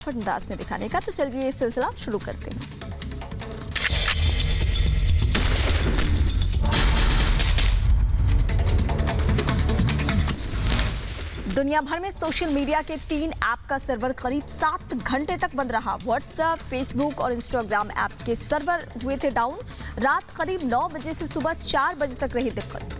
अंदाज में दिखाने का। तो चलिए ये सिलसिला शुरू करते हैं। दुनिया भर में सोशल मीडिया के 3 ऐप का सर्वर करीब 7 घंटे तक बंद रहा। व्हाट्सएप, फेसबुक और इंस्टाग्राम ऐप के सर्वर हुए थे डाउन। रात करीब 9 बजे से सुबह 4 बजे तक रही दिक्कत।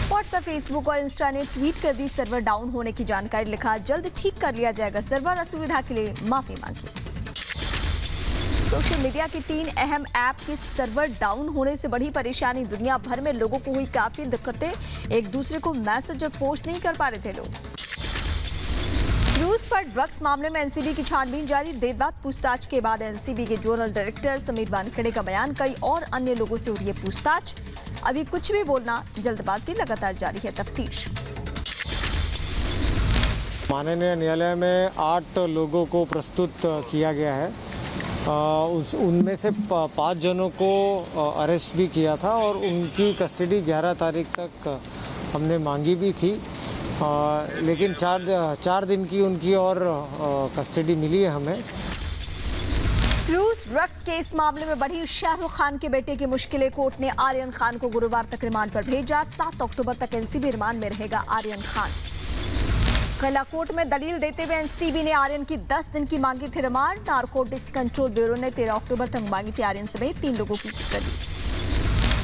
व्हाट्सएप, फेसबुक और इंस्टा ने ट्वीट कर दी सर्वर डाउन होने की जानकारी। लिखा जल्द ठीक कर लिया जाएगा सर्वर, असुविधा के लिए माफी मांगी। सोशल मीडिया के 3 अहम ऐप के सर्वर डाउन होने से बड़ी परेशानी। दुनिया भर में लोगों को हुई काफी दिक्कतें। एक दूसरे को मैसेज और पोस्ट नहीं कर पा रहे थे लोग। क्रूज पर ड्रग्स मामले में एनसीबी की छानबीन जारी। देर बाद पूछताछ के बाद एनसीबी के जोनल डायरेक्टर समीर वानखेड़े का बयान। कई और अन्य लोगों से हो रही है पूछताछ। अभी कुछ भी बोलना जल्दबाजी, लगातार जारी है तफ्तीश। माननीय न्यायालय में 8 लोगों को प्रस्तुत किया गया है। उनमें से 5 जनों को अरेस्ट भी किया था और उनकी कस्टडी 11 तारीख तक हमने मांगी भी थी, लेकिन 4 दिन की उनकी और कस्टडी मिली है हमें। क्रूज ड्रग्स के इस मामले में बढ़ी। शाहरुख खान के बेटे की मुश्किलें। कोर्ट ने आर्यन खान को गुरुवार तक रिमांड पर भेजा। 7 अक्टूबर तक एनसीबी रिमांड में रहेगा आर्यन खान। कल कोर्ट में दलील देते हुए एनसीबी ने आर्यन की 10 दिन की मांगी थी रिमांड। नारकोटिक्स कंट्रोल ब्यूरो ने 13 अक्टूबर तक मांगी थी आर्यन समेत 3 लोगों की कस्टडी।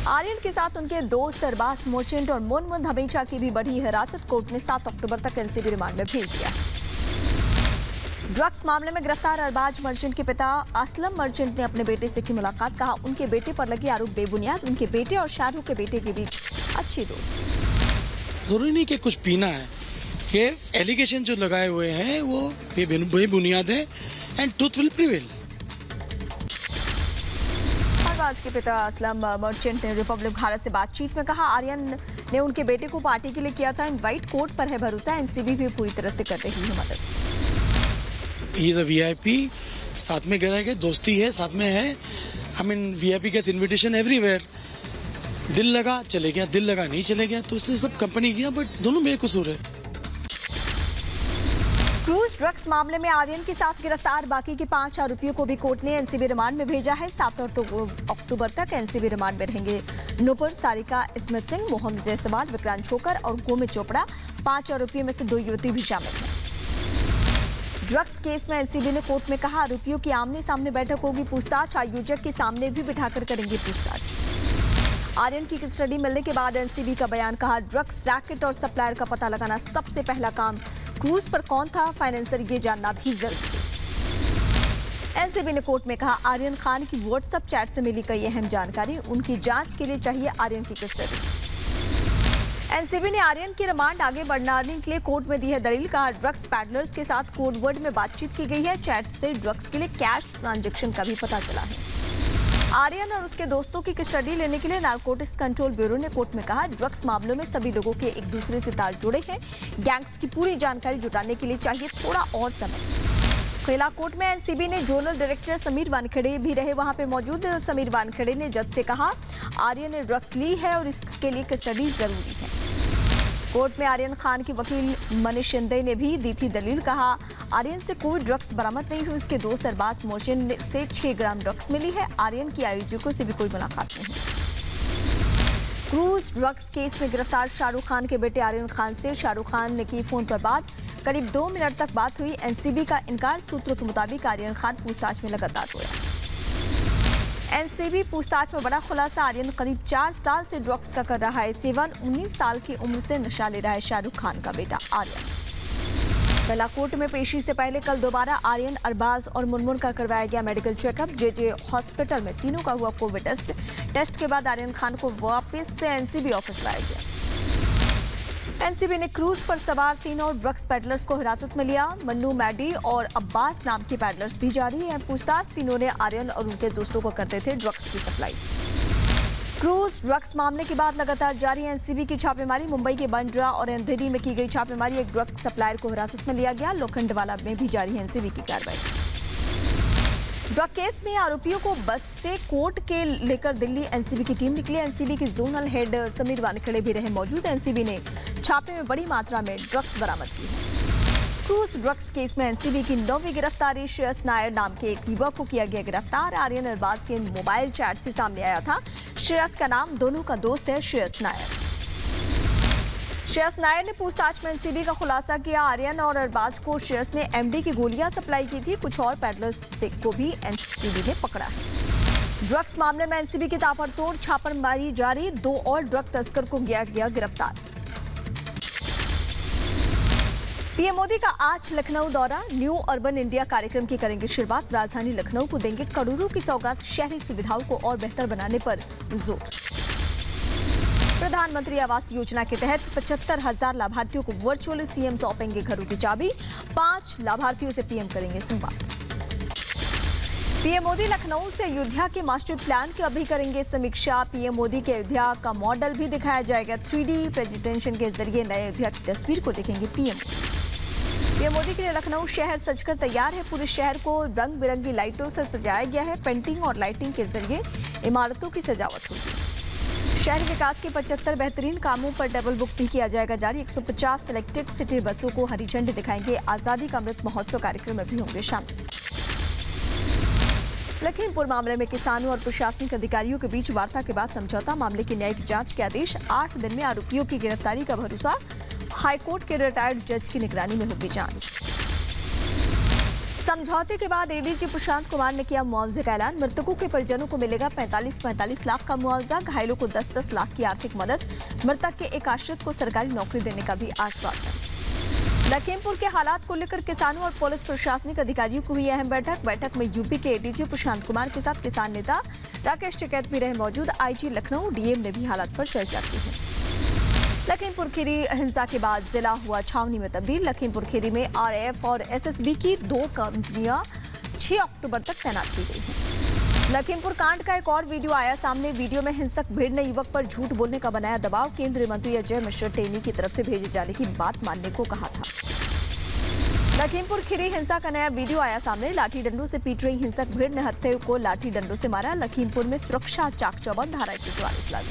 आर्यन के साथ उनके दोस्त अरबाज मर्चेंट और मुनमुन धमीजा की भी बढ़ी हिरासत। कोर्ट ने 7 अक्टूबर तक एनसीबी रिमांड में भेज दिया। ड्रग्स मामले में गिरफ्तार अरबाज मर्चेंट के पिता असलम मर्चेंट ने अपने बेटे से की मुलाकात। कहा उनके बेटे पर लगे आरोप बेबुनियाद। उनके बेटे और शाहरुख के बेटे के बीच अच्छी दोस्ती। जरूरी नहीं कि कुछ पीना है, कि एलिगेशन जो लगाए हुए हैं वो बेबुनियाद है and truth will prevail. Arbaaz के पिता असलम मर्चेंट ने रिपब्लिक भारत से बातचीत में कहा आर्यन ने उनके बेटे को पार्टी के लिए किया था इनवाइट। कोर्ट पर है भरोसा। एनसीबी भी पूरी तरह से कर रही है मदद। ही इज अ वीआईपी, साथ में गए गए दोस्ती है, साथ में है। I mean VIP gets invitation everywhere. दिल लगा चले गया, दिल लगा नहीं चले गया, तो इसलिए सब कंपनी किया, बट दोनों बेकसूर है। क्रूज ड्रग्स मामले में आर्यन के साथ गिरफ्तार बाकी के 5 आरोपियों को भी कोर्ट ने एनसीबी रिमांड में भेजा है। 7 अक्टूबर तक एनसीबी रिमांड में रहेंगे नुपुर, सारिका, स्मित सिंह, मोहम्मद जयसवाल, विक्रांत छोकर और गोमित चोपड़ा। 5 आरोपियों में से 2 युवती भी शामिल हैं। ड्रग्स केस में एनसीबी ने कोर्ट में कहा आरोपियों की आमने सामने बैठक होगी। पूछताछ आयोजक के सामने भी बिठाकर करेंगे पूछताछ। आर्यन की कस्टडी मिलने के बाद एनसीबी का बयान। कहा ड्रग्स रैकेट और सप्लायर का पता लगाना सबसे पहला काम। क्रूज पर कौन था फाइनेंसर, ये जानना भी जरूरी। एनसीबी ने कोर्ट में कहा आर्यन खान की व्हाट्सएप चैट से मिली कई अहम जानकारी। उनकी जांच के लिए चाहिए आर्यन की कस्टडी। एनसीबी ने आर्यन की रिमांड आगे बढ़ाने के लिए कोर्ट में दी है दलील। कहा ड्रग्स पैडलर्स के साथ कोडवर्ड में बातचीत की गई है। चैट से ड्रग्स के लिए कैश ट्रांजैक्शन का भी पता चला है। आर्यन और उसके दोस्तों की कस्टडी लेने के लिए नारकोटिक्स कंट्रोल ब्यूरो ने कोर्ट में कहा ड्रग्स मामलों में सभी लोगों के एक दूसरे से तार जुड़े हैं। गैंग्स की पूरी जानकारी जुटाने के लिए चाहिए थोड़ा और समय। खेला कोर्ट में एनसीबी ने जोनल डायरेक्टर समीर वानखेड़े भी रहे वहां पे मौजूद। समीर वानखेड़े ने जज से कहा आर्यन ने ड्रग्स ली है और इसके लिए कस्टडी जरूरी है। कोर्ट में आर्यन खान की वकील मनीष शिंदे ने भी दी थी दलील। कहा आर्यन से कोई ड्रग्स बरामद नहीं हुई। उसके दोस्त अरबाज मर्चेंट से 6 ग्राम ड्रग्स मिली है। आर्यन की आयोजकों से भी कोई मुलाकात नहीं। क्रूज ड्रग्स केस में गिरफ्तार शाहरुख खान के बेटे आर्यन खान से शाहरुख खान ने की फोन पर बात। करीब 2 मिनट तक बात हुई। एनसीबी का इनकार। सूत्रों के मुताबिक आर्यन खान पूछताछ में लगातार हुआ। एनसीबी पूछताछ में बड़ा खुलासा। आर्यन करीब 4 साल से ड्रग्स का कर रहा है सेवन। 19 साल की उम्र से नशा ले रहा है शाहरुख खान का बेटा आर्यन। पहला कोर्ट में पेशी से पहले कल दोबारा आर्यन, अरबाज और मुनमुन का करवाया गया मेडिकल चेकअप। जेजे हॉस्पिटल में तीनों का हुआ कोविड टेस्ट के बाद आर्यन खान को वापस से एनसीबी ऑफिस लाया गया। एनसीबी ने क्रूज पर सवार 3 और ड्रग्स पैडलर्स को हिरासत में लिया। मन्नू, मैडी और अब्बास नाम के पैडलर्स भी जारी है पूछताछ। तीनों ने आर्यन और उनके दोस्तों को करते थे ड्रग्स की सप्लाई। क्रूज ड्रग्स मामले के बाद लगातार जारी है एनसीबी की छापेमारी। मुंबई के बांद्रा और अंधेरी में की गई छापेमारी। एक ड्रग्स सप्लायर को हिरासत में लिया गया। लोखंडवाला में भी जारी है एनसीबी की कार्रवाई। ड्रग केस में आरोपियों को बस से कोर्ट के लेकर दिल्ली एनसीबी की टीम निकली। एनसीबी के जोनल हेड समीर वानखेड़े भी रहे मौजूद। एनसीबी ने छापे में बड़ी मात्रा में ड्रग्स बरामद की है। क्रूज ड्रग्स केस में एनसीबी की 9वीं गिरफ्तारी। श्रेयस नायर नाम के एक युवक को किया गया गिरफ्तार। आर्यन अरबाज के मोबाइल चैट से सामने आया था श्रेयस का नाम। दोनों का दोस्त है श्रेयस नायर। श्रेयस नायर ने पूछताछ में एनसीबी का खुलासा किया। आर्यन और अरबाज को श्रेयस ने एमडी की गोलियां सप्लाई की थी। कुछ और पैडलर्स को भी एनसीबी ने पकड़ा है। ड्रग्स मामले में एनसीबी की ताबड़तोड़ छापेमारी जारी। 2 और ड्रग तस्कर को किया गया गिरफ्तार। पीएम मोदी का आज लखनऊ दौरा। न्यू अर्बन इंडिया कार्यक्रम की करेंगे शुरुआत। राजधानी लखनऊ को देंगे करोड़ों की सौगात। शहरी सुविधाओं को और बेहतर बनाने पर जोर। प्रधानमंत्री आवास योजना के तहत 75,000 लाभार्थियों को वर्चुअली सीएम सौंपेंगे घरों की चाबी। 5 लाभार्थियों से पीएम करेंगे संवाद। पीएम मोदी लखनऊ से अयोध्या के मास्टर प्लान की अभी करेंगे समीक्षा। पीएम मोदी के अयोध्या का मॉडल भी दिखाया जाएगा। 3D प्रेजेंटेशन के जरिए नए अयोध्या की तस्वीर को देखेंगे पीएम मोदी के लिए लखनऊ शहर सजकर तैयार है। पूरे शहर को रंग बिरंगी लाइटों से सजाया गया है। पेंटिंग और लाइटिंग के जरिए इमारतों की सजावट होगी। शहरी विकास के 75 बेहतरीन कामों पर डबल बुक भी किया जाएगा जारी। 150 सिलेक्टेड सिटी बसों को हरी झंडी दिखाएंगे। आजादी का अमृत महोत्सव कार्यक्रम में भी होंगे शामिल। लखीमपुर मामले में किसानों और प्रशासनिक अधिकारियों के बीच वार्ता के बाद समझौता। मामले की न्यायिक जांच के आदेश। 8 दिन में आरोपियों की गिरफ्तारी का भरोसा। हाईकोर्ट के रिटायर्ड जज की निगरानी में होगी जांच। समझौते के बाद एडीजी प्रशांत कुमार ने किया मुआवजे का ऐलान। मृतकों के परिजनों को मिलेगा 45-45 लाख का मुआवजा। घायलों को 10-10 लाख की आर्थिक मदद। मृतक के एक आश्रित को सरकारी नौकरी देने का भी आश्वासन। लखीमपुर के हालात को लेकर किसानों और पुलिस प्रशासनिक अधिकारियों की हुई अहम बैठक में यूपी के एडीजी प्रशांत कुमार के साथ किसान नेता राकेश टिकैत भी रहे मौजूद। आईजी लखनऊ डीएम ने भी हालात पर चर्चा की है। लखीमपुर खीरी हिंसा के बाद जिला हुआ छावनी में तब्दील। लखीमपुर खीरी में आरएएफ और एसएसबी की 2 कंपनियां 6 अक्टूबर तक तैनात की गई हैं। लखीमपुर कांड का एक और वीडियो आया सामने। वीडियो में हिंसक भीड़ ने युवक पर झूठ बोलने का बनाया दबाव। केंद्रीय मंत्री अजय मिश्रा टेनी की तरफ से भेजे जाने की बात मानने को कहा था। लखीमपुर खीरी हिंसा का नया वीडियो आया सामने। लाठी डंडों से पीट रही हिंसक भीड़ ने हत्थे को लाठी डंडों से मारा। लखीमपुर में सुरक्षा चाक चौबंद। धारा 144 लागू।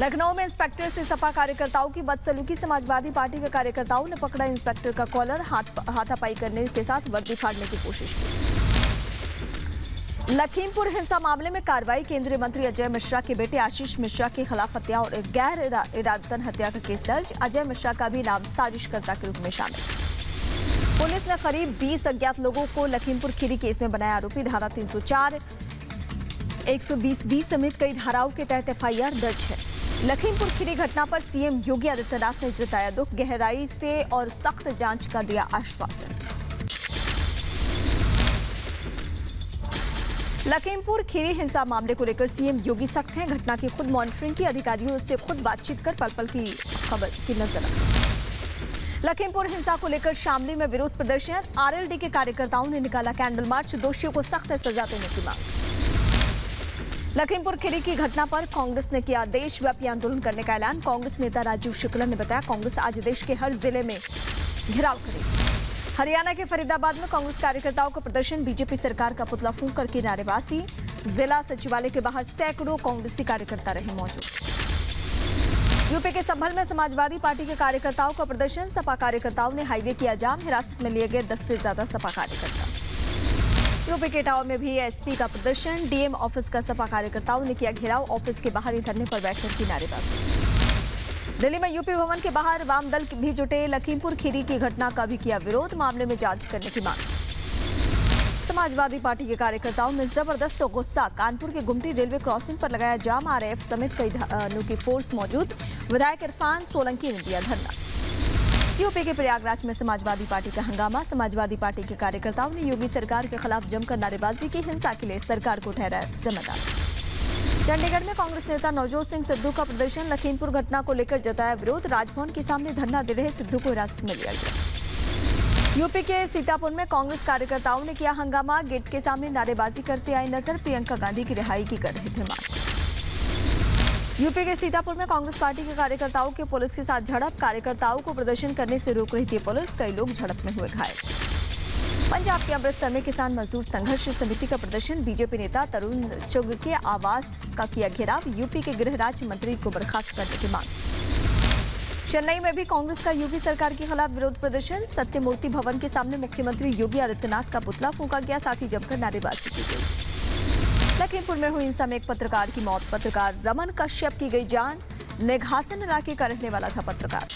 लखनऊ में इंस्पेक्टर से सपा कार्यकर्ताओं की बदसलूकी। समाजवादी पार्टी के कार्यकर्ताओं ने पकड़ा इंस्पेक्टर का कॉलर। हाथापाई करने के साथ वर्दी फाड़ने की कोशिश की। लखीमपुर हिंसा मामले में कार्रवाई। केंद्रीय मंत्री अजय मिश्रा के बेटे आशीष मिश्रा के खिलाफ हत्या और गैर इरादतन हत्या का केस दर्ज। अजय मिश्रा का भी नाम साजिशकर्ता के रूप में शामिल। पुलिस ने करीब 20 अज्ञात लोगों को लखीमपुर खीरी केस में बनाया आरोपी। धारा 304, 120(b) समेत कई धाराओं के तहत एफआईआर दर्ज है। लखीमपुर खीरी घटना पर सीएम योगी आदित्यनाथ ने जताया दुख। गहराई से और सख्त जांच का दिया आश्वासन। लखीमपुर खीरी हिंसा मामले को लेकर सीएम योगी सख्त हैं। घटना की खुद मॉनिटरिंग की। अधिकारियों से खुद बातचीत कर पल-पल की खबर की नजर रखें। लखीमपुर हिंसा को लेकर शामली में विरोध प्रदर्शन। आरएलडी के कार्यकर्ताओं ने निकाला कैंडल मार्च। दोषियों को सख्त सजा देने की मांग। लखीमपुर खीरी की घटना पर कांग्रेस ने किया देशव्यापी आंदोलन करने का ऐलान। कांग्रेस नेता राजीव शुक्ला ने बताया कांग्रेस आज देश के हर जिले में घेराव करेगी। हरियाणा के फरीदाबाद में कांग्रेस कार्यकर्ताओं का प्रदर्शन। बीजेपी सरकार का पुतला फूंक कर की नारेबाजी। जिला सचिवालय के बाहर सैकड़ों कांग्रेसी कार्यकर्ता रहे मौजूद। यूपी के संभल में समाजवादी पार्टी के कार्यकर्ताओं का प्रदर्शन। सपा कार्यकर्ताओं ने हाईवे किया जाम। हिरासत में लिए गए 10 से ज्यादा सपा कार्यकर्ता। यूपी के इटावा में भी एसपी का प्रदर्शन। डीएम ऑफिस का सपा कार्यकर्ताओं ने किया घेराव। ऑफिस के बाहर ही धरने पर बैठकर की नारेबाजी। दिल्ली में यूपी भवन के बाहर वाम दल भी जुटे। लखीमपुर खीरी की घटना का भी किया विरोध। मामले में जांच करने की मांग। समाजवादी पार्टी के कार्यकर्ताओं में जबरदस्त गुस्सा। कानपुर के गुमटी रेलवे क्रॉसिंग पर लगाया जाम। आरएएफ समेत कई थानों की फोर्स मौजूद। विधायक इरफान सोलंकी ने दिया धरना। यूपी के प्रयागराज में समाजवादी पार्टी का हंगामा। समाजवादी पार्टी के कार्यकर्ताओं ने योगी सरकार के खिलाफ जमकर नारेबाजी की। हिंसा के लिए सरकार को ठहराया जिम्मेदार। चंडीगढ़ में कांग्रेस नेता नवजोत सिंह सिद्धू का प्रदर्शन। लखीमपुर घटना को लेकर जताया विरोध। राजभवन के सामने धरना दे रहे सिद्धू को हिरासत में लिया गया। यूपी के सीतापुर में कांग्रेस कार्यकर्ताओं ने किया हंगामा। गेट के सामने नारेबाजी करते आए नजर। प्रियंका गांधी की रिहाई की कर रहे थे मांग। यूपी के सीतापुर में कांग्रेस पार्टी के कार्यकर्ताओं के पुलिस के साथ झड़प। कार्यकर्ताओं को प्रदर्शन करने से रोक रही थी पुलिस। कई लोग झड़प में हुए घायल। पंजाब के अमृतसर में किसान मजदूर संघर्ष समिति का प्रदर्शन। बीजेपी नेता तरुण चुग के आवास का किया घेराव। यूपी के गृह राज्य मंत्री को बर्खास्त करने की मांग। चेन्नई में भी कांग्रेस का योगी सरकार के खिलाफ विरोध प्रदर्शन। सत्यमूर्ति भवन के सामने मुख्यमंत्री योगी आदित्यनाथ का पुतला फूंका गया, साथ ही जमकर नारेबाजी की गई। लखीमपुर में हुई हिंसा में एक पत्रकार की मौत। पत्रकार रमन कश्यप की गई जान। निघासन इलाके का रहने वाला था पत्रकार।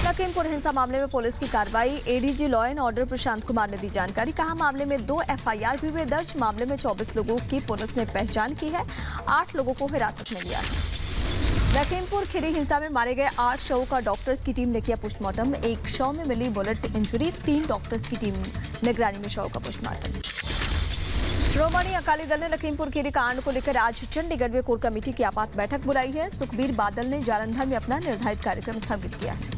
लखीमपुर हिंसा मामले में पुलिस की कार्रवाई। ADG law and order Prashant Kumar ने दी जानकारी। कहा, मामले में 2 एफआईआर भी हुए दर्ज। मामले में 24 लोगों की पुलिस ने पहचान की है। 8 लोगों को हिरासत में लिया है। लखीमपुर खीरी हिंसा में मारे गए 8 शवों का डॉक्टर्स की टीम ने किया पोस्टमार्टम। एक शव में मिली बुलेट इंजरी। 3 डॉक्टर्स की टीम निगरानी में शव का पोस्टमार्टम। श्रोमणी अकाली दल ने लखीमपुर खीरी कांड को लेकर आज चंडीगढ़ में कोर कमेटी की आपात बैठक बुलाई है। सुखबीर बादल ने जालंधर में अपना निर्धारित कार्यक्रम स्थगित किया है।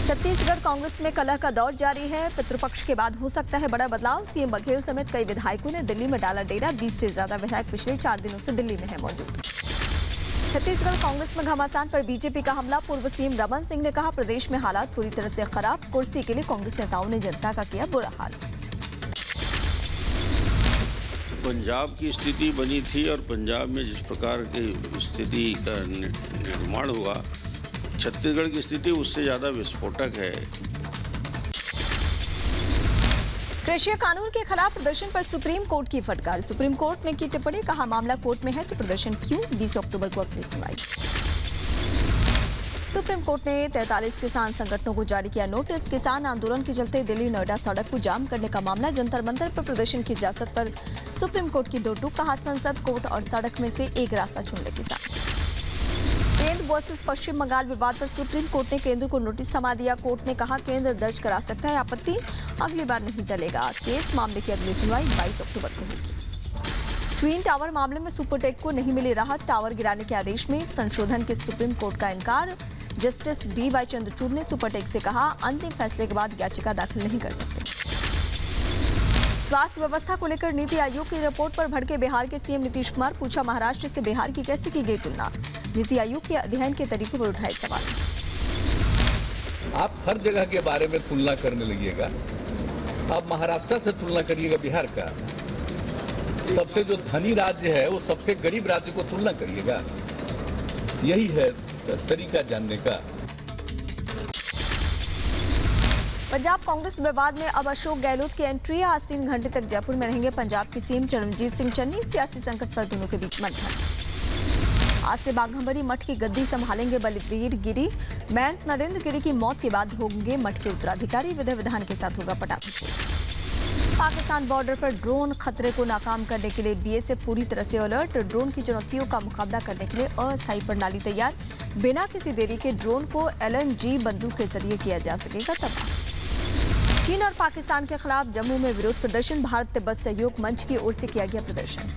छत्तीसगढ़ कांग्रेस में कलह का दौर जारी है। पितृपक्ष के बाद हो सकता है बड़ा बदलाव। सीएम बघेल समेत कई विधायकों ने दिल्ली में डाला डेरा। 20 से ज्यादा विधायक पिछले 4 दिनों से दिल्ली में है मौजूद। छत्तीसगढ़ कांग्रेस में घमासान पर बीजेपी का हमला। पूर्व सीएम रमन सिंह ने कहा, प्रदेश में हालात पूरी तरह से खराब। कुर्सी के लिए कांग्रेस नेताओं ने जनता का किया बुरा हाल। पंजाब की स्थिति बनी थी और पंजाब में जिस प्रकार की स्थिति का निर्माण हुआ, छत्तीसगढ़ की स्थिति उससे ज्यादा विस्फोटक है। कृषि कानून के खिलाफ प्रदर्शन पर सुप्रीम कोर्ट की फटकार। सुप्रीम कोर्ट ने की टिप्पणी। कहा, मामला कोर्ट में है तो प्रदर्शन क्यों। 20 अक्टूबर को अगली सुनवाई। सुप्रीम कोर्ट ने 43 किसान संगठनों को जारी किया नोटिस। किसान आंदोलन के चलते दिल्ली नोएडा सड़क को जाम करने का मामला। जंतर मंतर पर प्रदर्शन की इजाजत पर सुप्रीम कोर्ट की 2 टूक। कहा, संसद, कोर्ट और सड़क में से एक रास्ता चुन ले किसान। केंद्र वर्सेस पश्चिम बंगाल विवाद पर सुप्रीम कोर्ट ने केंद्र को नोटिस थमा दिया। कोर्ट ने कहा, केंद्र दर्ज करा सकता है आपत्ति, अगली बार नहीं टलेगा केस। मामले की अगली सुनवाई 22 अक्टूबर को होगी। ट्विन टावर मामले में सुपरटेक को नहीं मिली राहत। टावर गिराने के आदेश में संशोधन के सुप्रीम कोर्ट का इनकार। जस्टिस DY चंद्रचूड़ ने सुपरटेक से कहा, अंतिम फैसले के बाद याचिका दाखिल नहीं कर सकते। स्वास्थ्य व्यवस्था को लेकर नीति आयोग की रिपोर्ट पर भड़के बिहार के सीएम नीतीश कुमार। पूछा, महाराष्ट्र से बिहार की कैसे की गई तुलना। नीति आयोग के अध्ययन के तरीकों पर उठाए सवाल। आप हर जगह के बारे में तुलना करने लगिएगा। आप महाराष्ट्र से तुलना करिएगा बिहार का। सबसे जो धनी राज्य है वो सबसे गरीब राज्य को तुलना करिएगा। यही है तरीका जानने का। पंजाब कांग्रेस विवाद में अब अशोक गहलोत की एंट्री। आज 3 घंटे तक जयपुर में रहेंगे पंजाब के सीएम चरणजीत सिंह चन्नी। सियासी संकट पर दोनों के बीच मंथन। आज से बाघंबरी मठ की गद्दी संभालेंगे बलबीर गिरी। महंत नरेंद्र गिरी की मौत के बाद होंगे मठ के उत्तराधिकारी। विधि विधान के साथ होगा पटाभिषेक। पाकिस्तान बॉर्डर पर ड्रोन खतरे को नाकाम करने के लिए BSF पूरी तरह से अलर्ट। ड्रोन की चुनौतियों का मुकाबला करने के लिए अस्थायी प्रणाली तैयार। बिना किसी देरी के ड्रोन को LMG बंदूक के जरिए किया जा सकेगा तबाह। चीन और पाकिस्तान के खिलाफ जम्मू में विरोध प्रदर्शन। भारत तिब्बत सहयोग मंच की ओर से किया गया प्रदर्शन।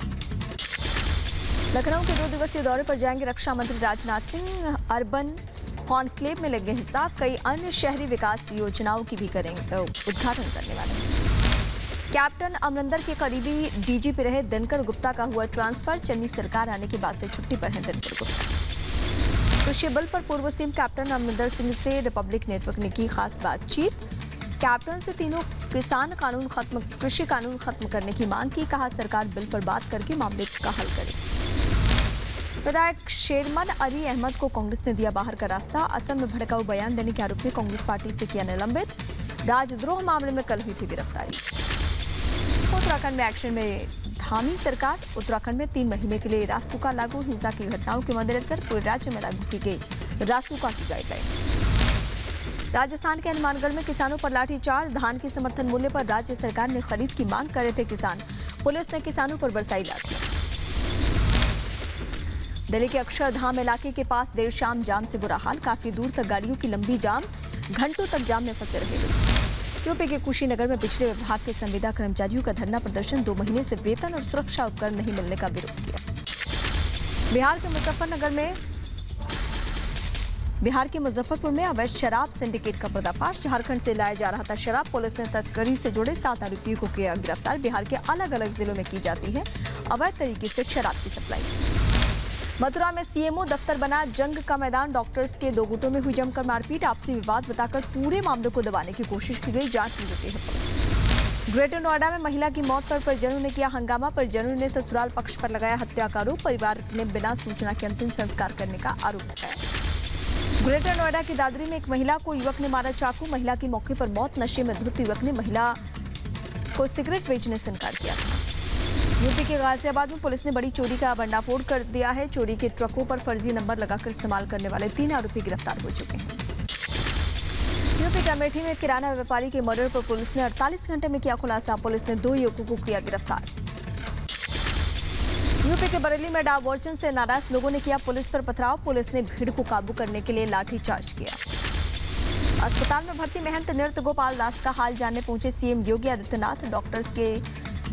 लखनऊ के 2 दिवसीय दौरे पर जाएंगे रक्षा मंत्री राजनाथ सिंह। अर्बन कॉन्क्लेव में लेंगे हिस्सा। कई अन्य शहरी विकास योजनाओं की भी करेंगे उद्घाटन करने वाले हैं। कैप्टन अमरिंदर के करीबी DGP रहे दिनकर गुप्ता का हुआ ट्रांसफर। चन्नी सरकार आने के बाद से छुट्टी पर हैं दिनकर गुप्ता। कृषि बिल पर पूर्व सीएम कैप्टन अमरिंदर सिंह से रिपब्लिक नेटवर्क ने की खास बातचीत। कैप्टन से तीनों कृषि कानून खत्म करने की मांग की। कहा, सरकार बिल पर बात करके मामले का हल करे। विधायक शेरमन अली अहमद को कांग्रेस ने दिया बाहर का रास्ता। असम में भड़काऊ बयान देने के आरोप में कांग्रेस पार्टी से किया निलंबित। राजद्रोह मामले में कल हुई थी गिरफ्तारी। उत्तराखंड में एक्शन में धामी सरकार। उत्तराखंड में 3 महीने के लिए रासुका लागू। हिंसा की घटनाओं के मद्देनजर पूरे राज्य में लागू की गई रासुका की गाइडलाइन। राजस्थान के हनुमानगढ़ में किसानों पर लाठीचार्ज। धान के समर्थन मूल्य पर राज्य सरकार ने खरीद की मांग कर रहे थे किसान। पुलिस ने किसानों पर बरसाई लाठियां। दिल्ली के अक्षरधाम इलाके के पास देर शाम जाम से बुरा हाल। काफी दूर तक गाड़ियों की लंबी जाम। घंटों तक जाम में फंसे रहे लोग। यूपी के कुशीनगर में बिजली विभाग के संविदा कर्मचारियों का धरना प्रदर्शन। 2 महीने से वेतन और सुरक्षा उपकरण नहीं मिलने का विरोध किया। बिहार के मुजफ्फरपुर में अवैध शराब सिंडिकेट का पर्दाफाश। झारखंड से लाया जा रहा था शराब। पुलिस ने तस्करी से जुड़े 7 आरोपियों को किया गिरफ्तार। बिहार के अलग अलग जिलों में की जाती है अवैध तरीके से शराब की सप्लाई। मथुरा में CMO दफ्तर बना जंग का मैदान। डॉक्टर्स के 2 गुटों में हुई जमकर मारपीट। आपसी विवाद बताकर पूरे मामले को दबाने की कोशिश की गई। जांच में जुटी है पुलिस। ग्रेटर नोएडा में महिला की मौत पर परिजनों ने किया हंगामा। परिजनों ने ससुराल पक्ष पर लगाया हत्या का आरोप। परिवार ने बिना सूचना के अंतिम संस्कार करने का आरोप लगाया। ग्रेटर नोएडा की दादरी में एक महिला को युवक ने मारा चाकू। महिला की मौके पर मौत। नशे में धुत युवक ने महिला को सिगरेट बेचने से इनकार किया था। यूपी के गाजियाबाद में पुलिस ने बड़ी चोरी का भंडाफोड़ कर दिया है। चोरी के ट्रकों पर फर्जी नंबर लगाकर इस्तेमाल करने वाले 3 आरोपी गिरफ्तार हो चुके हैं। यूपी के अमेठी में किराना व्यापारी के मर्डर पर पुलिस ने 48 घंटे में किया खुलासा। पुलिस ने 2 युवकों को किया गिरफ्तार। यूपी के बरेली में डायवर्जन से नाराज लोगों ने किया पुलिस पर पथराव। पुलिस ने भीड़ को काबू करने के लिए लाठीचार्ज किया। अस्पताल में भर्ती महंत नृत्य गोपाल दास का हाल जानने पहुंचे सीएम योगी आदित्यनाथ। डॉक्टर्स के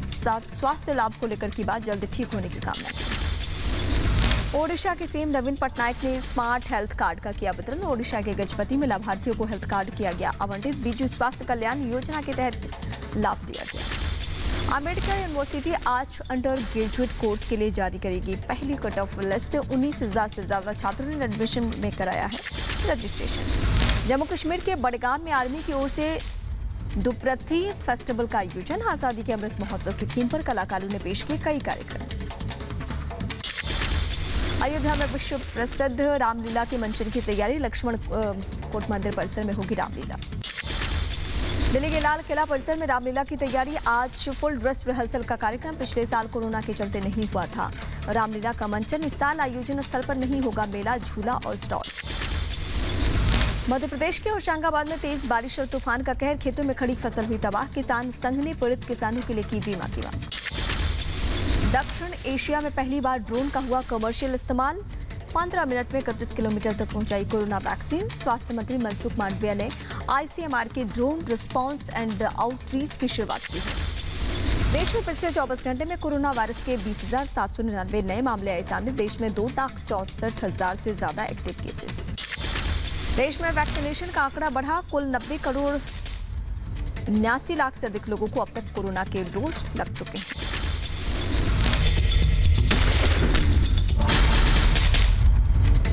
साथ स्वास्थ्य लाभ को लेकर की बात, जल्द ठीक होने की कामना की। ओडिशा के सीएम नवीन पटनायक ने स्मार्ट हेल्थ कार्ड का किया वितरण। ओडिशा के गजपति में लाभार्थियों को हेल्थ कार्ड किया गया आवंटित। बीजू स्वास्थ्य कल्याण योजना के तहत लाभ दिया गया। अम्बेडकर यूनिवर्सिटी आज अंडर ग्रेजुएट कोर्स के लिए जारी करेगी पहली कट ऑफ लिस्ट। 19,000 से ज्यादा छात्रों ने एडमिशन में कराया है रजिस्ट्रेशन। जम्मू कश्मीर के बड़गाम में आर्मी की ओर से दुपरथी फेस्टिवल का आयोजन। आजादी के अमृत महोत्सव की थीम पर कलाकारों ने पेश किए कई कार्यक्रम। अयोध्या में विश्व प्रसिद्ध रामलीला के मंचन की तैयारी। लक्ष्मण कोट मंदिर परिसर में होगी रामलीला। दिल्ली के लाल किला परिसर में रामलीला की तैयारी। आज फुल ड्रेस रिहर्सल का कार्यक्रम। पिछले साल कोरोना के चलते नहीं हुआ था रामलीला का मंचन। इस साल आयोजन स्थल पर नहीं होगा मेला, झूला और स्टॉल। मध्य प्रदेश के होशंगाबाद में तेज बारिश और तूफान का कहर। खेतों में खड़ी फसल हुई तबाह। किसान संघ ने पीड़ित किसानों के लिए की बीमा की मांग। दक्षिण एशिया में पहली बार ड्रोन का हुआ कमर्शियल इस्तेमाल। 15 मिनट में 31 किलोमीटर तक पहुंचाई कोरोना वैक्सीन। स्वास्थ्य मंत्री मनसुख मांडविया ने आईसीएमआर के ड्रोन रिस्पांस एंड आउटरीच की शुरुआत की है। देश में पिछले 24 घंटे में कोरोना वायरस के 20,799 नए मामले आए सामने। देश में 2,64,000 से ज्यादा एक्टिव केसेस। देश में वैक्सीनेशन का आंकड़ा बढ़ा। कुल 90 करोड़ 79 लाख से अधिक लोगों को अब तक कोरोना के डोज लग चुके हैं।